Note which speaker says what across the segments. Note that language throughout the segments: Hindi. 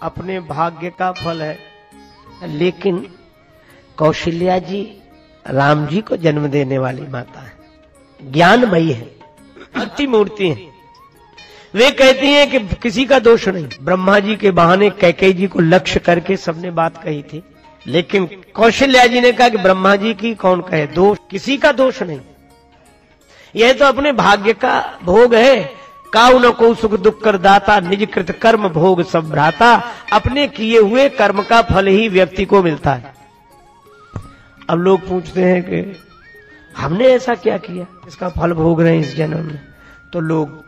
Speaker 1: अपने भाग्य का फल है। लेकिन कौशल्या जी राम जी को जन्म देने वाली माता है, ज्ञानमयी है, भक्ति मूर्ति है। वे कहती हैं कि किसी का दोष नहीं। ब्रह्मा जी के बहाने कैकेयी जी को लक्ष्य करके सबने बात कही थी, लेकिन कौशल्या जी ने कहा कि ब्रह्मा जी की कौन कहे दोष, किसी का दोष नहीं। यह तो अपने भाग्य का भोग है। काउ न को सुख दुख कर दाता, निज कृत कर्म भोग सब भ्राता। अपने किए हुए कर्म का फल ही व्यक्ति को मिलता है। अब लोग पूछते हैं कि हमने ऐसा क्या किया इसका फल भोग रहे हैं इस जन्म में, तो लोग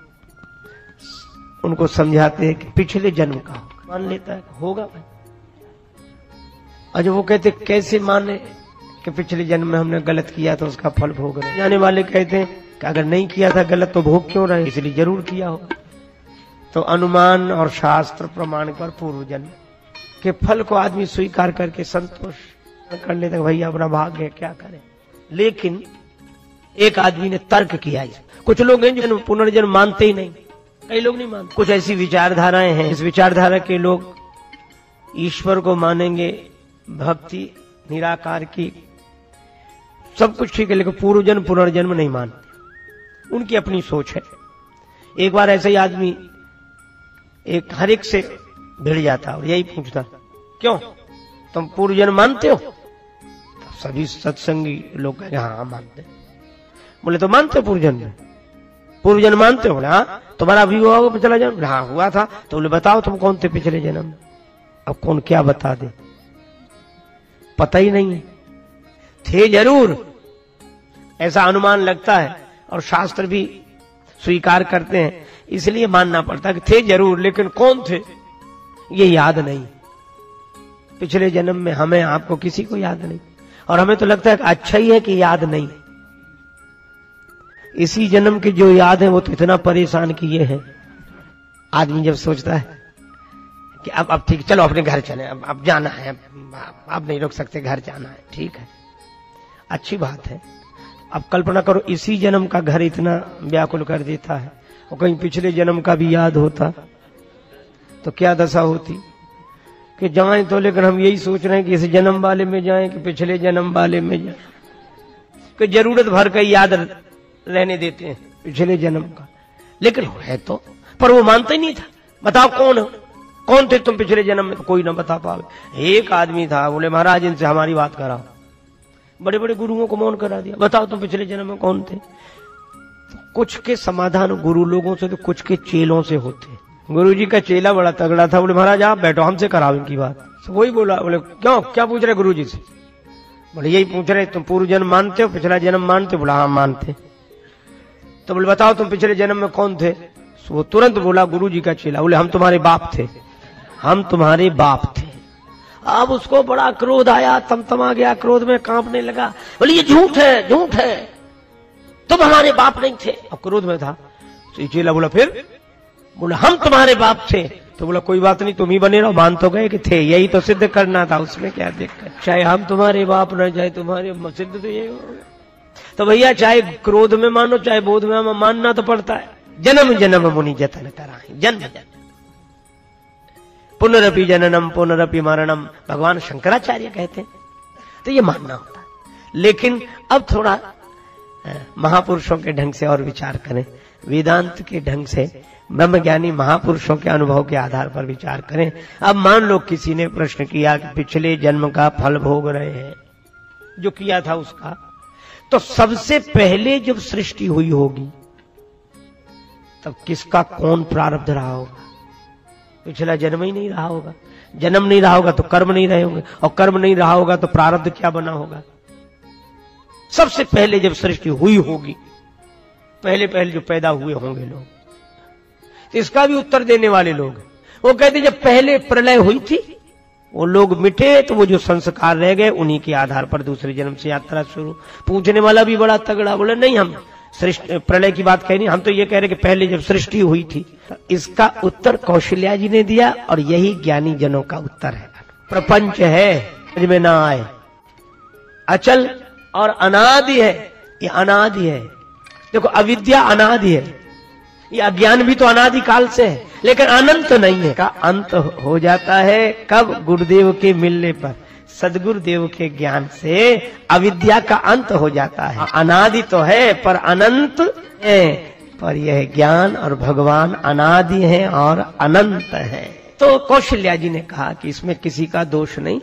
Speaker 1: उनको समझाते हैं कि पिछले जन्म का होगा। मान लेता है होगा भाई। और जब वो कहते कैसे माने कि पिछले जन्म में हमने गलत किया तो उसका फल भोग रहे हैं। जाने वाले कहते हैं कि अगर नहीं किया था गलत तो भोग क्यों रहे, इसलिए जरूर किया होगा। तो अनुमान और शास्त्र प्रमाण पर पूर्व जन्म के फल को आदमी स्वीकार करके संतोष कर लेते हैं, भैया अपना भाग्य है क्या करें। लेकिन एक आदमी ने तर्क किया। कुछ लोग हैं जो पुनर्जन्म मानते ही नहीं, कई लोग नहीं मानते। कुछ ऐसी विचारधाराएं हैं, इस विचारधारा के लोग ईश्वर को मानेंगे, भक्ति निराकार की, सब कुछ ठीक है, लेकिन पूर्व जन्म पुनर्जन्म नहीं मानते। उनकी अपनी सोच है। एक बार ऐसे ही आदमी एक हर एक से भिड़ जाता और यही पूछता, क्यों तुम पूर्व जन्म मानते हो? तो सभी सत्संगी लोग कहेंगे हाँ मानते। बोले तो मानते हो पूर्व जन्म? पूर्व जन्म मानते हो? बोले हाँ। तुम्हारा अभी हुआ होगा पिछला जन्म? हाँ हुआ था। तो बोले बताओ तुम कौन थे पिछले जन्म में? अब कौन क्या बता दे, पता ही नहीं है। थे जरूर, ऐसा अनुमान लगता है और शास्त्र भी स्वीकार करते हैं, इसलिए मानना पड़ता कि थे जरूर, लेकिन कौन थे ये याद नहीं। पिछले जन्म में हमें आपको किसी को याद नहीं, और हमें तो लगता है कि अच्छा ही है कि याद नहीं। इसी जन्म के जो याद है वो तो इतना परेशान किए हैं। आदमी जब सोचता है कि अब ठीक, चलो अपने घर चले, अब जाना है, अब नहीं रुक सकते, घर जाना है, ठीक है, अच्छी बात है। अब कल्पना करो इसी जन्म का घर इतना व्याकुल कर देता है, और कहीं पिछले जन्म का भी याद होता तो क्या दशा होती कि जाएं तो, लेकिन हम यही सोच रहे हैं कि इस जन्म वाले में जाएं कि पिछले जन्म वाले में जाएं, कि जरूरत भर का याद रहने देते हैं पिछले जन्म का। लेकिन है तो, पर वो मानता ही नहीं था। बताओ कौन थे तुम पिछले जन्म में? तो कोई ना बता पावे। एक आदमी था, बोले महाराज इनसे हमारी बात कराओ। बड़े बड़े गुरुओं को मौन करा दिया, बताओ तुम पिछले जन्म में कौन थे? कुछ के समाधान गुरु लोगों से तो कुछ के चेलों से होते। गुरु जी का चेला बड़ा तगड़ा था, बोले महाराज आप बैठो हमसे कराओ इनकी बात। तो वही बोला, बोले क्यों, क्या पूछ रहे गुरु जी से? बोले यही पूछ रहे तुम पूर्व जन्म मानते हो, पिछला जन्म मानते हो? बोला हाँ मानते। तो बोले बताओ तुम पिछले जन्म में कौन थे? तो वो तुरंत बोला गुरु जी का चेला, बोले हम तुम्हारे बाप थे, हम तुम्हारे बाप थे। अब उसको बड़ा क्रोध आया, तमतमा गया, क्रोध में कांपने लगा। बोले ये झूठ है, झूठ है, तुम हमारे बाप नहीं थे। अब क्रोध में था। तो चेला बोला फिर? बोला हम तुम्हारे बाप थे। तो बोला कोई बात नहीं, तुम ही बने रहो, मान तो गए कि थे, यही तो सिद्ध करना था, उसमें क्या दिक्कत, चाहे हम तुम्हारे बाप न चाहे तुम्हारे, सिद्ध तो यही होगा। तो भैया चाहे क्रोध में मानो चाहे बोध में मानना तो पड़ता है। जन्म जन्म मुनि जतन कराए, जन्म जन्म पुनरपि जननम पुनरपि मरणम, भगवान शंकराचार्य कहते हैं। तो ये मानना होता है। लेकिन अब थोड़ा महापुरुषों के ढंग से और विचार करें, वेदांत के ढंग से, ब्रह्मज्ञानी महापुरुषों के अनुभव के आधार पर विचार करें। अब मान लो किसी ने प्रश्न किया कि पिछले जन्म का फल भोग रहे हैं, जो किया था उसका, तो सबसे पहले जब सृष्टि हुई होगी तब किसका कौन प्रारब्ध रहा होगा? पिछला जन्म ही नहीं रहा होगा। जन्म नहीं रहा होगा तो कर्म नहीं रहे होंगे, और कर्म नहीं रहा होगा तो प्रारब्ध क्या बना होगा? सबसे पहले जब सृष्टि हुई होगी, पहले पहले जो पैदा हुए होंगे लोग, तो इसका भी उत्तर देने वाले लोग वो कहते जब पहले प्रलय हुई थी वो लोग मिटे, तो वो जो संस्कार रह गए उन्हीं के आधार पर दूसरे जन्म से यात्रा शुरू। पूछने वाला भी बड़ा तगड़ा, बोले नहीं हम सृष्टि प्रलय की बात कह नहीं, हम तो ये कह रहे कि पहले जब सृष्टि हुई थी। इसका उत्तर कौशल्या जी ने दिया, और यही ज्ञानी जनों का उत्तर है। प्रपंच है में ना आए, अचल और अनादि है, ये अनादि है। देखो अविद्या अनादि है, ये अज्ञान भी तो अनादिकाल से है, लेकिन अनंत नहीं है। का अंत हो जाता है कब? गुरुदेव के मिलने पर, सदगुरुदेव के ज्ञान से अविद्या का अंत हो जाता है। अनादि तो है पर अनंत है, पर यह ज्ञान और भगवान अनादि है और अनंत है। तो कौशल्या जी ने कहा कि इसमें किसी का दोष नहीं।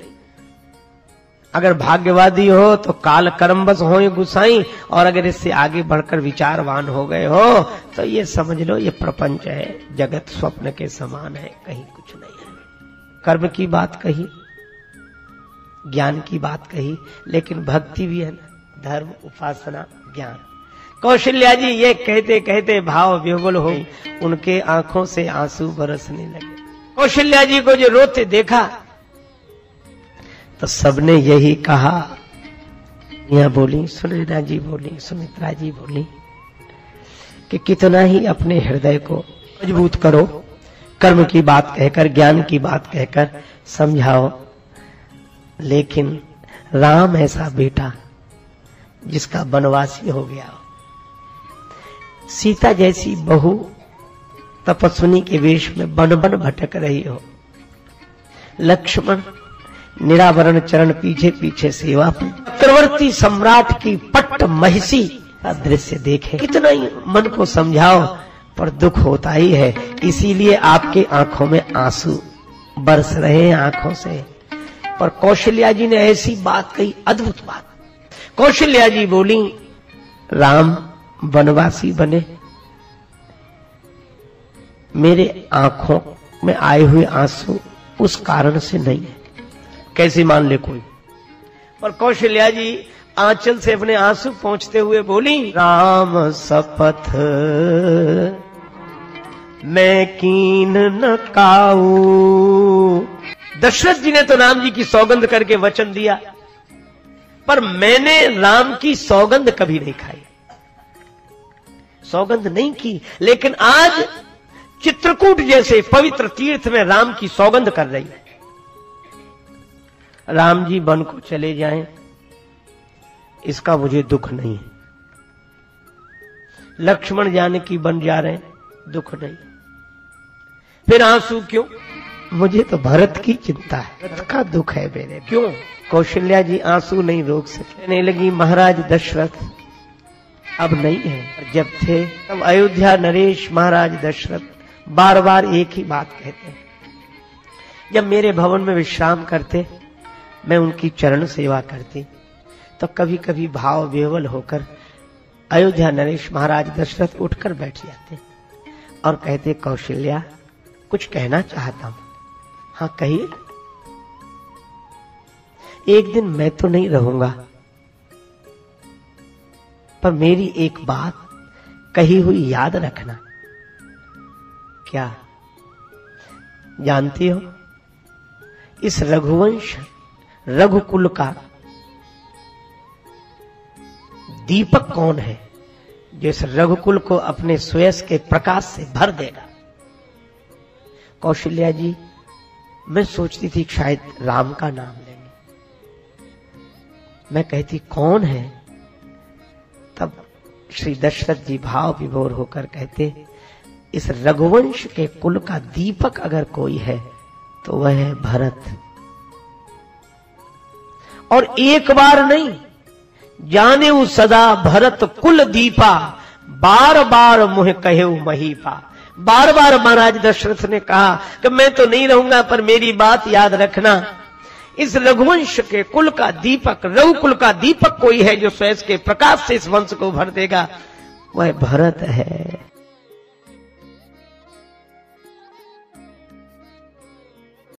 Speaker 1: अगर भाग्यवादी हो तो काल कर्मवश हो गुसाई, और अगर इससे आगे बढ़कर विचारवान हो गए हो तो ये समझ लो ये प्रपंच है, जगत स्वप्न के समान है, कहीं कुछ नहीं है। कर्म की बात कही, ज्ञान की बात कही, लेकिन भक्ति भी है ना, धर्म, उपासना, ज्ञान। कौशल्या जी ये कहते कहते भाव विह्वल हो, उनके आंखों से आंसू बरसने लगे। कौशल्या जी को जो रोते देखा तो सबने यही कहा, यहाँ बोली, सुनैना जी बोली, सुमित्रा जी बोली कि कितना ही अपने हृदय को मजबूत करो, कर्म की बात कहकर, ज्ञान की बात कहकर समझाओ, लेकिन राम ऐसा बेटा जिसका वनवासी हो गया हो, सीता जैसी बहू तपस्विनी के वेश में बन बन भटक रही हो, लक्ष्मण निरावरण चरण पीछे पीछे सेवा पे, चक्रवर्ती सम्राट की पट्ट महिषी का दृश्य देखे, कितना ही मन को समझाओ पर दुख होता ही है। इसीलिए आपके आंखों में आंसू बरस रहे हैं आंखों से। पर कौशल्या जी ने ऐसी बात कही, अद्भुत बात। कौशल्या जी बोली, राम वनवासी बने, मेरे आंखों में आए हुए आंसू उस कारण से नहीं है। कैसे मान ले कोई? पर कौशल्या जी आंचल से अपने आंसू पोंछते हुए बोली, राम शपथ मैं कीन न काऊ। दशरथ जी ने तो राम जी की सौगंध करके वचन दिया, पर मैंने राम की सौगंध कभी नहीं खाई, सौगंध नहीं की। लेकिन आज चित्रकूट जैसे पवित्र तीर्थ में राम की सौगंध कर रही है। राम जी वन को चले जाएं, इसका मुझे दुख नहीं है। लक्ष्मण जानकी बन जा रहे हैं, दुख नहीं। फिर आंसू क्यों? मुझे तो भरत की चिंता है, भरत का दुख है मेरे। क्यों? कौशल्या जी आंसू नहीं रोक सके। कहने लगी, महाराज दशरथ अब नहीं है, जब थे तब अयोध्या नरेश महाराज दशरथ बार बार एक ही बात कहते हैं। जब मेरे भवन में विश्राम करते, मैं उनकी चरण सेवा करती, तो कभी कभी भाव विह्वल होकर अयोध्या नरेश महाराज दशरथ उठकर बैठ जाते और कहते, कौशल्या कुछ कहना चाहता हूं। हाँ कहिए। एक दिन मैं तो नहीं रहूंगा, पर मेरी एक बात कही हुई याद रखना। क्या? जानती हो इस रघुवंश रघुकुल का दीपक कौन है जो इस रघुकुल को अपने श्वेस के प्रकाश से भर देगा? कौशल्या जी, मैं सोचती थी शायद राम का नाम लेंगे। मैं कहती कौन है? तब श्री दशरथ जी भाव विभोर होकर कहते, इस रघुवंश के कुल का दीपक अगर कोई है तो वह है भरत। और एक बार नहीं, जाने उ सदा भरत कुल दीपा, बार बार मुह कहे महीपा। बार बार महाराज दशरथ ने कहा कि मैं तो नहीं रहूंगा, पर मेरी बात याद रखना, इस रघुवंश के कुल का दीपक, रघुकुल का दीपक कोई है जो स्वयं के प्रकाश से इस वंश को भर देगा, वह भरत है।